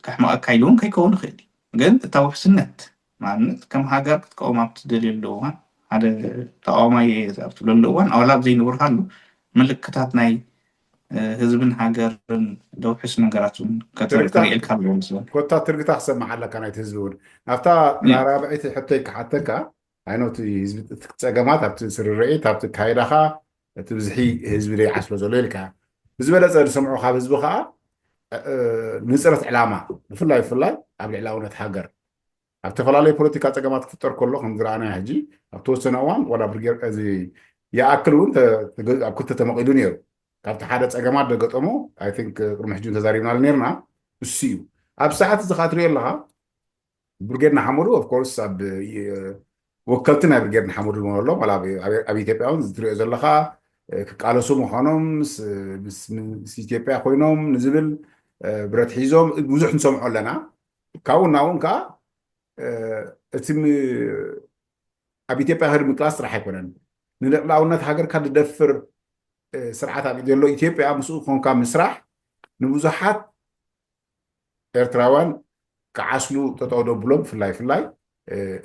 ከሕመቐካ ኢሉ እውን ከይከውን ይኽእል ግን እታ ውሕስነት ማለት ከም ሃገር ክትቀውማ ብትደልየሉ እዋን ሓደ ተቃዋማይ ኣብ ትብለሉ እዋን ኣዋላብ ዘይንብርካሉ ምልክታት ናይ ህዝብን ሃገርን ደውሕስ ነገራትን ከተሪኤልካ ኣለዎ ምስለን ኮታ ትርግታ ክሰማሕ ኣለካ ናይቲ ህዝቢ እውን ኣብታ ራብዒቲ ሕቶይ ክሓተካ ዓይነቱ ህዝቢ ፀገማት ኣብቲ ስርርዒት ኣብቲ ካይዳኻ እቲ ብዝሒ ህዝቢ ዘይዓስሎ ዘሎ ኢልካ ብዝበለፀ ዝሰምዑ ካብ ህዝቢ ከዓ ንፅረት ዕላማ ብፍላይ ብፍላይ ኣብ ልዕላውነት ሃገር ኣብ ተፈላለዩ ፖለቲካ ፀገማት ክፍጠር ከሎ ከም ዝረኣናዮ ሕጂ ኣብ ተወሰነ እዋን ዋላ ብርጌር እዚ ይኣክል እውን ኣብ ክልተ ተመቂሉ ነይሩ ካብቲ ሓደ ፀገማት ደገጠሞ ኣይ ቲንክ ቅድሚ ሕጂ ተዛሪብናሉ ነርና እሱ እዩ ኣብ ሰዓት እዚ ካትሪኦ ኣለካ ብርጌድና ሓመዱ ኦፍኮርስ ኣብ ወከልቲ ናይ ብርጌድና ሓመዱ ዝመለሎም ዋላ ኣብ ኢትዮጵያ እውን ዝትሪኦ ዘለካ ክቃለሱ ምዃኖም ምስ ኢትዮጵያ ኮይኖም ንዝብል ብረት ሒዞም ብዙሕ ንሰምዖ ኣለና ካብኡ ናውን ከዓ እቲ ኣብ ኢትዮጵያ ክህድ ምቅላስ ጥራሕ ኣይኮነን ንልዕላውነት ሃገርካ ዝደፍር ስርዓት ኣብ ዘሎ ኢትዮጵያ ምስኡ ኮንካ ምስራሕ ንብዙሓት ኤርትራውያን ክዓስሉ ጠጠው ደብሎም ፍላይ ፍላይ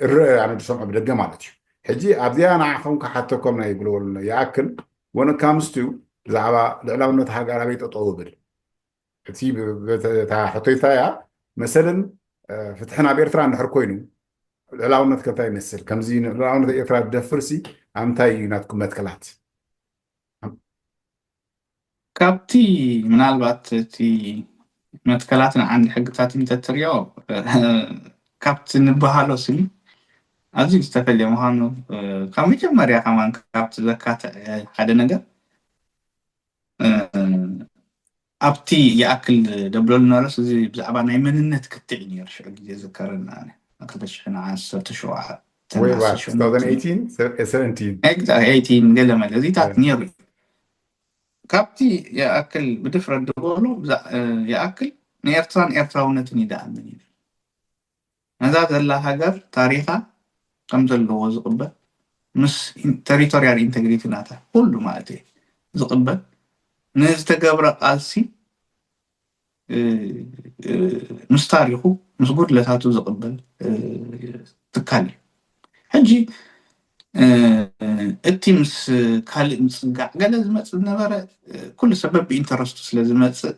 እርአ ኣነ ዝሰምዖ ብደገ ማለት እዩ ሕጂ ኣብዚኣ ንዓኹም ክሓተኩም ናይ ይብልዎ ይኣክል when it comes to ብዛዕባ ልዕላውነት ሃገር ኣበይ ጠጠው ብል እቲ ሕቶይታ እያ መሰልን ፍትሕን ኣብ ኤርትራ እንድሕር ኮይኑ ልዕላውነት ከንታይ ይመስል ከምዚ ልዕላውነት ኤርትራ ዝደፍርሲ ኣብ ምንታይ እዩ ናትኩም መትከላት ካብቲ ምናልባት እቲ መትከላትን ዓንዲ ሕግታት እንተትሪኦ ካብቲ ንበሃሎ ስሊ ኣዝዩ ዝተፈልየ ምዃኑ ካብ መጀመርያ ከማን ካብቲ ዘካትዕ ሓደ ነገር ኣብቲ ይኣክል ደብሎ ዝነበረስ እዚ ብዛዕባ ናይ መንነት ክትዕ እዩ ነይሩ ሽዑ ግዜ ዝከረና 2017 2018 ገለ መለ እዚታት ነይሩ ካብቲ ይኣክል ብድፍረት ድበሎ ይኣክል ንኤርትራን ኤርትራውነትን ይደኣምን እዩ ነዛ ዘላ ሃገር ታሪኻ ከም ዘለዎ ዝቕበል ምስ ቴሪቶሪያል ኢንቴግሪቲ ናታ ኩሉ ማለት እዩ ዝቕበል ንዝተገብረ ቃልሲ ምስ ታሪኹ ምስ ጉድለታቱ ዝቕበል ትካል እዩ ሕጂ እቲ ምስ ካልእ ምፅጋዕ ገለ ዝመፅእ ዝነበረ ኩሉ ሰበብ ብኢንተረስቱ ስለ ዝመፅእ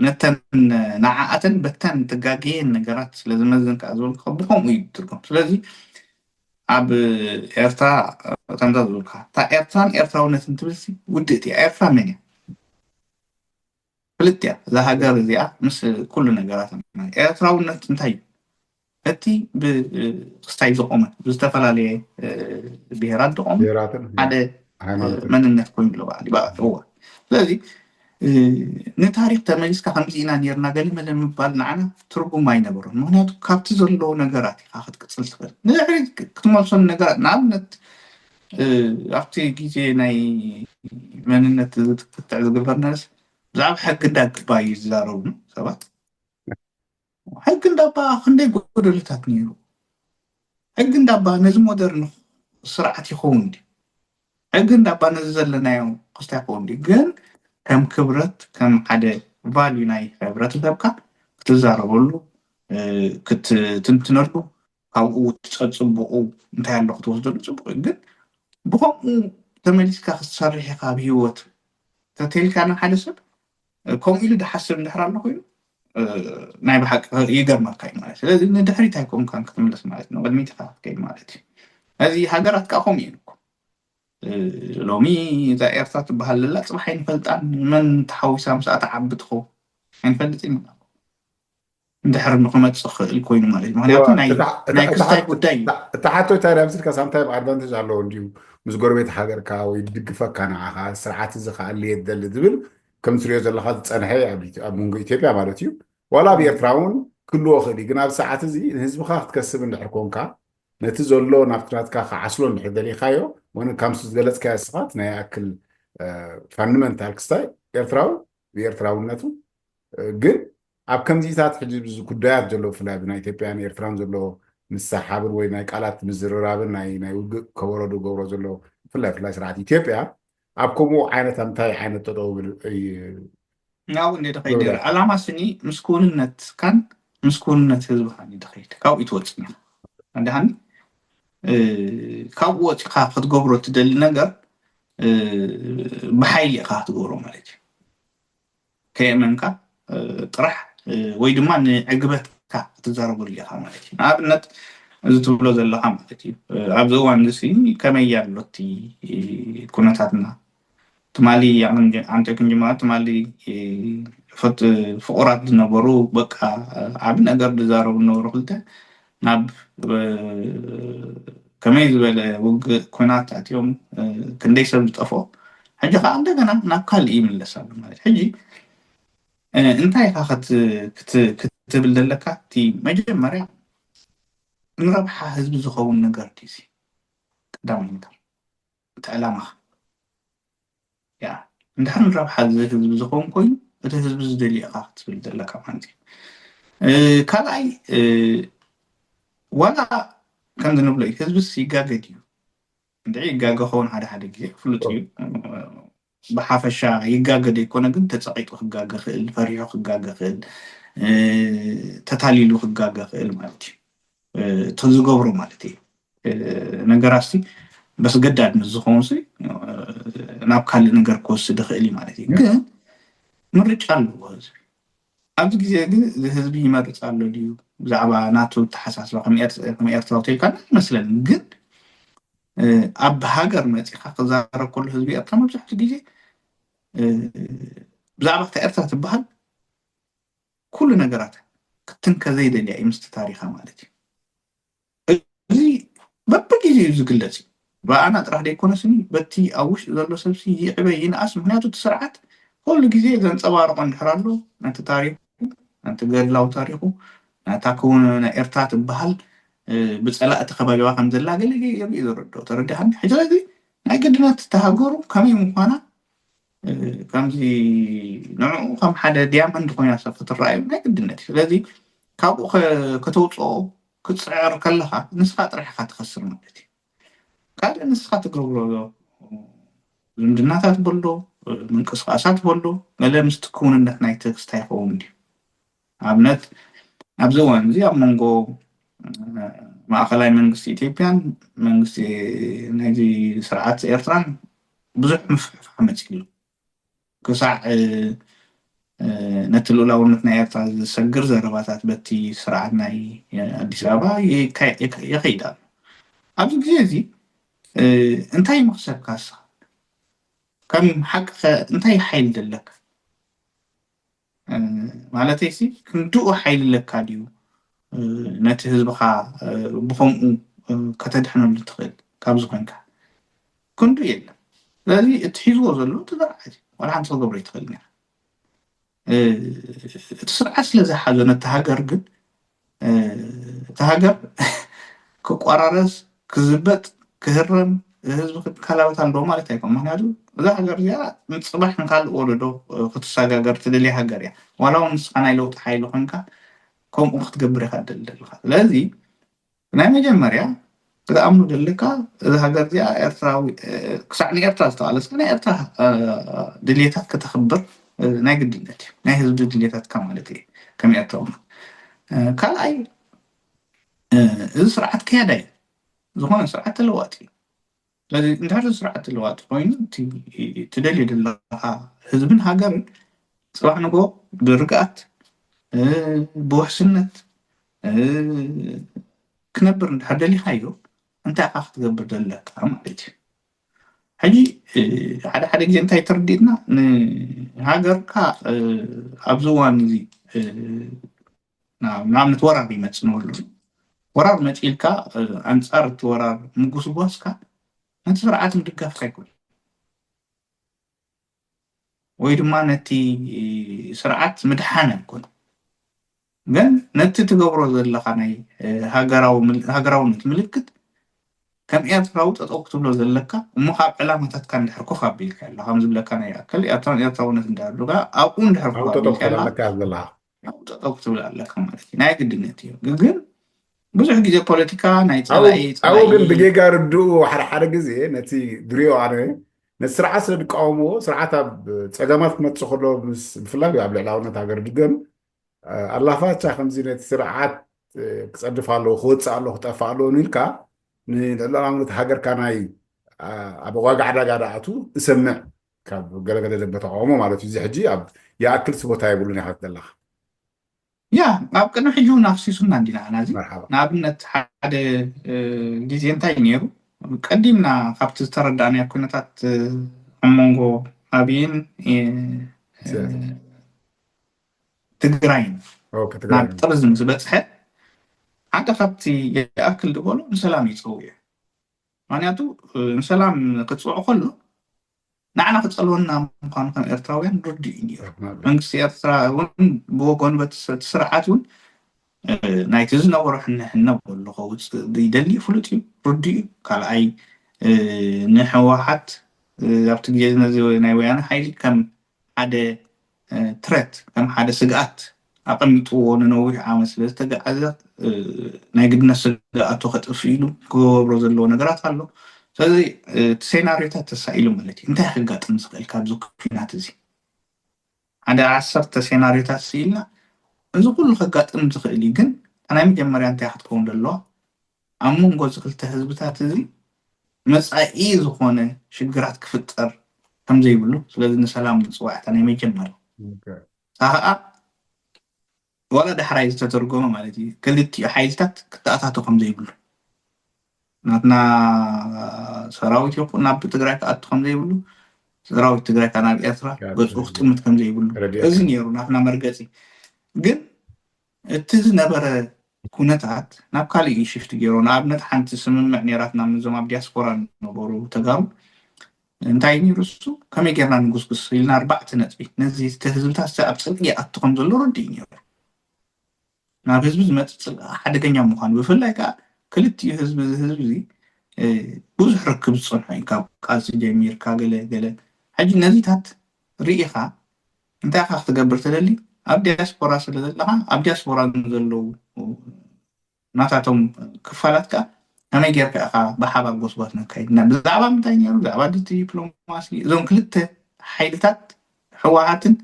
ነተን ንዓኣተን በተን ተጋግየን ነገራት ስለ ዝመዝን ከዓ ዝብልካ ብከምኡ እዩ ትርጉም ስለዚ ኣብ ኤርትራ ከምዛ ዝብልካ እታ ኤርትራን ኤርትራውነትን ትብልሲ ውድእቲ እያ ኤርትራ መን እያ ፍልጥ እያ እዛ ሃገር እዚኣ ምስ ኩሉ ነገራት ኤርትራውነት እንታይ እዩ እቲ ብክስታይ ዝቆመ ብዝተፈላለየ ብሄራት ዝቆመ ሓደ መንነት ኮይኑ ኣለዎ ስለዚ ንታሪክ ተመሊስካ ከምዚ ኢና ነርና ገለ መለ ምባል ንዓና ትርጉም ኣይነበሮን ምክንያቱ ካብቲ ዘለዎ ነገራት ኢኻ ክትቅፅል ትኽእል ንድሕሪት ክትመልሶን ነገራት ንኣብነት ኣብቲ ግዜ ናይ መንነት ክትዕ ዝግበር ነርስ ብዛዕባ ሕጊ እንዳግባ እዩ ዝዛረቡ ሰባት ሕጊ እንዳባ ክንደይ ጎደሎታት ነይሩ ሕጊ እንዳባ ነዚ ሞደርን ስርዓት ይኸውን ዲ ሕጊ እንዳባ ነዚ ዘለናዮ ክስታይ ይኸውን ዲ ግን ከም ክብረት ከም ሓደ ቫልዩ ናይ ሕብረተሰብካ ክትዛረበሉ ክትትንትነሉ ካብኡ ትፀብፅብቁ እንታይ ኣሎ ክትወስደሉ ፅቡቅ ግን ብከምኡ ተመሊስካ ክትሰርሕ ኢኻ ብሂወት ተተልካ ንሓደ ሰብ ከምኡ ኢሉ ድሓስብ እንድሕር ኣሎ ኮይኑ ናይ ብሓቂ ይገርመካ እዩ ማለት ስለዚ ንድሕሪት ኣይኮንካን ክትምለስ ማለት ነው ቅድሚት ኢኻ ክትከይድ ማለት እዩ እዚ ሃገራት ከዓ ከምኡ እዩ ሎሚ እዛ ኤርትራ ትበሃል ዘላ ፅባሕ ኣይንፈልጣን መን ተሓዊሳ ምስኣ ተዓቢ ትኸውን ኣይንፈልጥ ኢና እንድሕር ንክመፅእ ክእል ኮይኑ ማለት እዩ ምክንያቱ ናይ ክስታይ ጉዳይ እዩ ተሓቶ እንታይ ምስልካ ሳምታይም ኣድቫንቴጅ ኣለዎ እንድዩ ምስ ጎረቤት ሃገርካ ወይ ድግፈካ ንዓኻ ስርዓት እዚ ከዓ ልየ ደሊ ዝብል ከም ትሪኦ ዘለካ ዝፀንሐ ኣብ መንጎ ኢትዮጵያ ማለት እዩ ዋላ ኣብ ኤርትራ እውን ክህልዎ ክእል እዩ ግን ኣብ ሰዓት እዚ ንህዝብካ ክትከስብ እንድሕር ኮንካ ነቲ ዘሎ ናብቲ ናትካ ክዓስሎ እንድሕር ደሊኻዮ ከምቲ ዝገለፅካዮ ስኻት ናይ ኣክል ፋንዳመንታል ክስታይ ኤርትራዊ ብኤርትራውነቱ ግን ኣብ ከምዚታት ሕጂ ጉዳያት ዘሎ ብፍላይ ብናይ ኢትዮጵያን ኤርትራን ዘሎ ምሳሓብን ወይ ናይ ቃላት ምዝርራብን ናይ ውግእ ከበረዱ ገብሮ ዘሎ ብፍላይ ስርዓት ኢትዮጵያ ኣብ ከምኡ ዓይነት እንታይ ዓይነት ጠጠው ናው ንደኸይድ ዓላማ ስኒ ምስኩንነትካን ምስኩንነት ህዝብካን ይድኸይድ ካብኡ ይትወፅእ ኢኻ አንዳሃኒ ካብኡ ወፂኻ ክትገብሮ ትደሊ ነገር ብሓይሊ ኢኻ ክትገብሮ ማለት እዩ ከየመንካ ጥራሕ ወይ ድማ ንዕግበትካ ክትዛረበሉ ኢኻ ማለት እዩ ንኣብነት እዚ ትብሎ ዘለካ ማለት እዩ ኣብዚ እዋን እዚ ከመይ ኣሎ እቲ ኩነታትና ትማሊ አንተ ክንጅማ ትማሊ ፍቁራት ዝነበሩ በቃ ዓብ ነገር ዝዛረቡ ዝነበሩ ክልተ ናብ ከመይ ዝበለ ውግእ ኩናት ኣትዮም ክንደይ ሰብ ዝጠፍኦ ሕጂ ከዓ እንደገና ናብ ካልእ ይምለስ ኣሎ ማለት ሕጂ እንታይ ኢኻ ክትብል ዘለካ እቲ መጀመርያ ንረብሓ ህዝቢ ዝኸውን ነገር ድዩ ቀዳማይ ነገር እቲ ዕላማኻ ያ እንድሕር ንረብሓ ህዝቢ ዝኸውን ኮይኑ እቲ ህዝቢ ዝደልዮ ኢኻ ክትብል ዘለካ ማለት እዩ ካልኣይ ዋላ ከምዚ ንብሎ እዩ ህዝቢስ ይጋገድ እዩ እንድዒ ይጋገ ኸውን ሓደ ግዜ ፍሉጥ እዩ ብሓፈሻ ይጋገድ ኣይኮነ ግን ተፀቂጡ ክጋገ ክእል ፈሪሑ ክጋገ ክእል ተታሊሉ ክጋገ ክእል ማለት እዩ እቲ ዝገብሮ ማለት እዩ ነገራሲ በስ ገዳድ ምስ ዝኸውን ናብ ካልእ ነገር ክወስድ ክእል ማለት እዩ ግን ምርጫ ኣለዎ ህዝቢ ኣብዚ ግዜ ግን ህዝቢ ይመርፅ ኣሎ ድዩ ብዛዕባ ናቱ ተሓሳስባ ከም ኤርትራ ተይልካ ይመስለኒ ግን ኣብ ሃገር መፂኻ ክዛረብ ከሎ ህዝቢ ኤርትራ መብዛሕትኡ ግዜ ብዛዕባ እታ ኤርትራ ትበሃል ኩሉ ነገራት ክትንከ ዘይደልያ እዩ ምስቲ ታሪኻ ማለት እዩ እዚ በብግዜ እዩ ዝግለፅ ብኣና ጥራሕ ደይኮነስኒ በቲ ኣብ ውሽጢ ዘሎ ሰብሲ ይዕበይ ይንኣስ ምክንያቱ እቲ ስርዓት ኩሉ ግዜ ዘንፀባርቆ እንድሕር ኣሎ ነቲ ታሪኹ ነቲ ገድላዊ ታሪኹ ናታ ክውን ናይ ኤርትራ ትበሃል ብፀላእቲ ከባቢዋ ከም ዘላ ገለ የርኢ ዝረድኦ ተረዲእካኒ ሕጂ ስለዚ ናይ ግድነት ተሃገሩ ከመይ ምኳና ከምዚ ንዕኡ ከም ሓደ ዲያመንድ ኮይና ሰብ ክትረኣዩ ናይ ግድነት እዩ ስለዚ ካብኡ ከተውፅኦ ክትፅዕር ከለካ ንስኻ ጥራሕ ኢኻ ትኸስር ማለት እዩ ካልእ ንስኻ ትገብሮ ዝምድናታት በሎ ምንቅስቃሳት በሎ ገለ ምስቲ ክውንነት ናይ ትክስታ ይኸውን ድዩ ኣብነት ኣብዚ እዋን እዚ ኣብ መንጎ ማእከላይ መንግስቲ ኢትዮጵያን መንግስቲ ናይዚ ስርዓት ኤርትራን ብዙሕ ምፍሕፋሕ መፂኡ ኣሎ ክሳዕ ነቲ ልኡላውነት ናይ ኤርትራ ዝሰግር ዘረባታት በቲ ስርዓት ናይ ኣዲስ ኣበባ የኸይድ ኣሎ ኣብዚ ግዜ እዚ እንታይ መክሰብካ ንስኻ ከም ሓቂ እንታይ ሓይሊ ዘለካ ማለተይ ክንድኡ ሓይሊ ለካ ድዩ ነቲ ህዝብካ ብከምኡ ከተድሕነሉ ትኽእል ካብዚ ኮንካ ክንዱ የለን ስለዚ እቲ ሒዝዎ ዘሎ ትዘርዓት ዋላ ሓንቲ ክገብሮ ይትኽእል ኔራ እቲ ስርዓት ስለዝሓዞ ነቲ ሃገር ግን እቲ ሃገር ክቆራረስ ክዝበጥ ክህረም ህዝቢ ክትከላወት ኣለዎ ማለት ኣይኮን ምክንያቱ እዛ ሃገር እዚኣ ምፅባሕ ንካልእ ወለዶ ክትሰጋገር ትደልያ ሃገር እያ ዋላ እውን ንስኻ ናይ ለውጢ ሓይሊ ኮንካ ከምኡ ክትገብር ኢኻ ትደሊ ዘለካ ስለዚ ናይ መጀመርያ ክትኣምኑ ዘለካ እዚ ሃገር እዚኣ ኤርትራዊ ክሳዕ ንኤርትራ ዝተቃለሰ ናይ ኤርትራ ድሌታት ከተኽብር ናይ ግድነት እዩ ናይ ህዝቢ ድሌታትካ ማለት እዩ ከም ኤርትራዊ ካልኣይ እዚ ስርዓት ክያዳ እዩ ዝኾነ ስርዓት ተለዋጢ እዩ ስለዚ እንድሕር ስርዓት ተለዋጢ ኮይኑ ትደልዮ ዘለካ ህዝብን ሃገርን ፅባሕ ንጎ ብርግኣት ብውሕስነት ክነብር እንድሕር ደሊኻዮ እንታይ ኢኻ ክትገብር ዘለካ ማለት እዩ ሕጂ ሓደ ግዜ እንታይ ተረዲእና ንሃገርካ ኣብዚ እዋን እዚ نعم نتورر بيمت نقول ورار متيلكا أنصار تورار مقص بواسكا أنت سرعات مدقف كيكون ويدما نتي سرعات مدحانا يكون ግን ነቲ ትገብሮ ዘለካ ናይ ሃገራውነት ምልክት ከም ኤርትራዊ ጠጠው ክትብሎ ዘለካ እሞ ካብ ዕላማታትካ እንድሕር ኮፍ ኣቢልካ ኣላ ከም ዝብለካ ናይ ኣከል ኤርትራውነት እንዳሉጋ ኣብኡ እንድሕር ኮፍ ጠጠው ክትብል ኣለካ ማለት እዩ ናይ ግድነት እዩ ግን ብዙሕ ግዜ ፖለቲካ ናይ ፀላኢ ኣብኡ ግን ብጌጋ ርድኡ ሓደ ግዜ ነቲ ድሪኦ ኣነ ነቲ ስርዓት ስለድቃወምዎ ስርዓት ኣብ ፀገማት ክመፅእ ከሎ ብፍላይ ኣብ ልዕላውነት ሃገር ድገም ኣላፋቻ ከምዚ ነቲ ስርዓት ክፀድፍ ኣለዎ ክወፅእ ኣለዎ ክጠፍእ ኣለዎ ንኢልካ ንልዕላውነት ሃገርካ ናይ ኣብ ዋጋዕ ዕዳጋ ዳኣቱ እሰምዕ ካብ ገለገለ ደበ ተቃውሞ ማለት እዩ እዚ ሕጂ ኣብ ይኣክል ስቦታ የብሉን ኢኻ ዘለካ ያ ኣብ ቅድሚ ሕጂ እውን ኣፍሲሱና እንዲና ናዚ ንኣብነት ሓደ ግዜ እንታይ ነይሩ ቀዲምና ካብቲ ዝተረዳእናዮ ኩነታት ኣብ መንጎ ኣብይን ትግራይን ናብ ጥርዝም ዝበፅሐ ሓደ ካብቲ ይኣክል ድበሎ ንሰላም ይፅውዕ እዩ ምክንያቱ ንሰላም ክፅውዕ ከሎ ንዓና ክፀልወና ምኳኑ ከም ኤርትራውያን ርድኡ እዩ ነይሩ መንግስቲ ኤርትራ እውን ብወገኑ በቲ ስርዓት እውን ናይቲ ዝነበሮ ሕንሕነ በሎ ከውፅእ ይደሊ ፍሉጥ እዩ ርድኡ እዩ ካልኣይ ንሕወሓት ኣብቲ ግዜ ነዚ ናይ ወያነ ሓይሊ ከም ሓደ ትረት ከም ሓደ ስግኣት ኣቐሚጥዎ ንነዊሕ ዓመት ስለ ዝተጋዓዘ ናይ ግድነት ስግኣቱ ከጥፍ ኢሉ ክገብሮ ዘለዎ ነገራት ኣሎ ስለዚ እቲ ሴናርዮታት ተሳኢሉ ማለት እዩ እንታይ ክጋጥም ዝኽእል ካብዚ ኩናት እዚ ሓደ 10 ሴናርዮታት ስኢልና እዚ ኩሉ ከጋጥም ዝኽእል እዩ ግን ናይ መጀመርያ እንታይ ክትከውን ዘለዋ ኣብ መንጎ እዚ ክልተ ህዝብታት እዚ መፃኢ ዝኾነ ሽግራት ክፍጠር ከምዘይብሉ ስለዚ ንሰላም ምፅዋዕታ ናይ መጀመርያ ከዓ ወላ ድሕራይ ዝተተርጎመ ማለት እዩ ክልቲኡ ሓይልታት ክተኣታቶ ከምዘይብሉ ናትና ሰራዊት ይኹን ናብ ትግራይ ክኣቱ ከምዘይብሉ ሰራዊት ትግራይ ከዓ ናብ ኤርትራ ገፁ ክጥምት ከምዘይብሉ እዚ ነይሩ ናትና መርገፂ ግን እቲ ዝነበረ ኩነታት ናብ ካሊእ ሽፍቲ ገይሮ ንኣብነት ሓንቲ ስምምዕ ነይራትና ምዞም ኣብ ዲያስፖራ ነበሩ ተጋሩ እንታይ ነይሩ እሱ ከመይ ጌርና ንጉስጉስ ኢልና 4 ነጥቢ ነዚ ህዝብታት ኣብ ፅልቂ ይኣቱ ከም ዘሎ ርድኡ ነይሩ ናብ ህዝቢ ዝመፅእ ሓደገኛ ምኳኑ ብፍላይ ከዓ ክልቲኡ ህዝቢ እዚ ብዙሕ ርክብ ዝፀንሖ እዩ ካብ ቃልሲ ጀሚርካ ገለ ሕጂ ነዚታት ርኢኻ እንታይ ኢኻ ክትገብር ትደሊ ኣብ ዲያስፖራ ስለ ዘለካ ኣብ ዲያስፖራ ዘለዉ ናታቶም ክፋላት ከዓ ከመይ ጌርካ ኢኻ ብሓባር ጎስጓስ ነካይድና ብዛዕባ ምንታይ ነይሩ ብዛዕባ ዲፕሎማሲ እዞም ክልተ ሓይልታት ሕወሓትን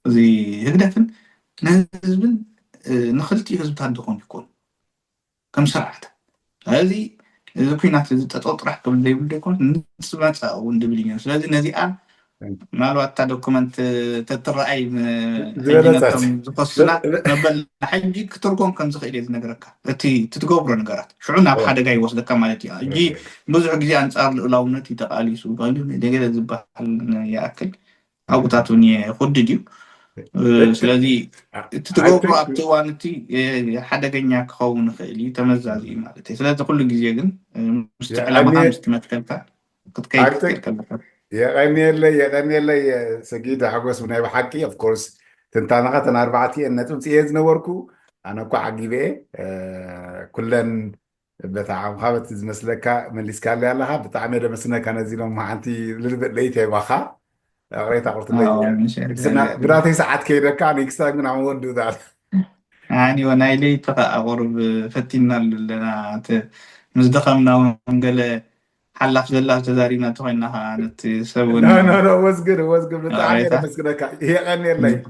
እዚ ህግደትን ንህዝብን ንክልቲኡ ህዝብታት ድኾኑ ይኮኑ ከም ስርዓት ስለዚ እዚ ኩናት እዚ ጠጠው ጥራሕ ክብል ዘይብሉ ዘይኮነ ንፅመፃ እውን ድብል እዩ ስለዚ ነዚኣ ምናልባት እታ ዶኩመንት ተትረኣይ ሕጂነቶም ዝፈስና መበል ሕጂ ክትርጎም ከም ዝኽእል እየ ዝነገረካ እቲ ትትገብሮ ነገራት ሽዑ ናብ ሓደጋ ይወስደካ ማለት እዩ ሕጂ ብዙሕ ግዜ ኣንፃር ልእላውነት ይተቃሊሱ ገለ ዝበሃል ይኣክል ኣብታት እውን የኩድድ እዩ ስለዚ እቲ ትገብሮ ኣብቲ እዋን እቲ ሓደገኛ ክኸውን ይኽእል እዩ ተመዛዚ እዩ ማለት እዩ ስለዚ ኩሉ ግዜ ግን ምስቲ ዕላማካ ምስቲ መትከልካ ክትከይድ ከለካ የቀኒየለይ ሰጊድ ሓጎስ ብናይ ብሓቂ ኦፍኮርስ ትንታናኻ ተን 4 ነጥብ ፅየ ዝነበርኩ ኣነ እኳ ዓጊበ ኩለን በታ ዓምካ በቲ ዝመስለካ መሊስካ ኣለ ኣለካ ብጣዕሚ ደመስነካ ነዚሎም ሓንቲ ልልብእ ለይተ ይባኻ قريت قلت لي براتي ساعات كيدا كان يكسر من عمود ذا يعني وانا لي تقى غرب فتينا لنا مزدقمنا ونقل حلف زلا تزارينا توينها انت سوون لا was good بتاعي بس كده هي غني لي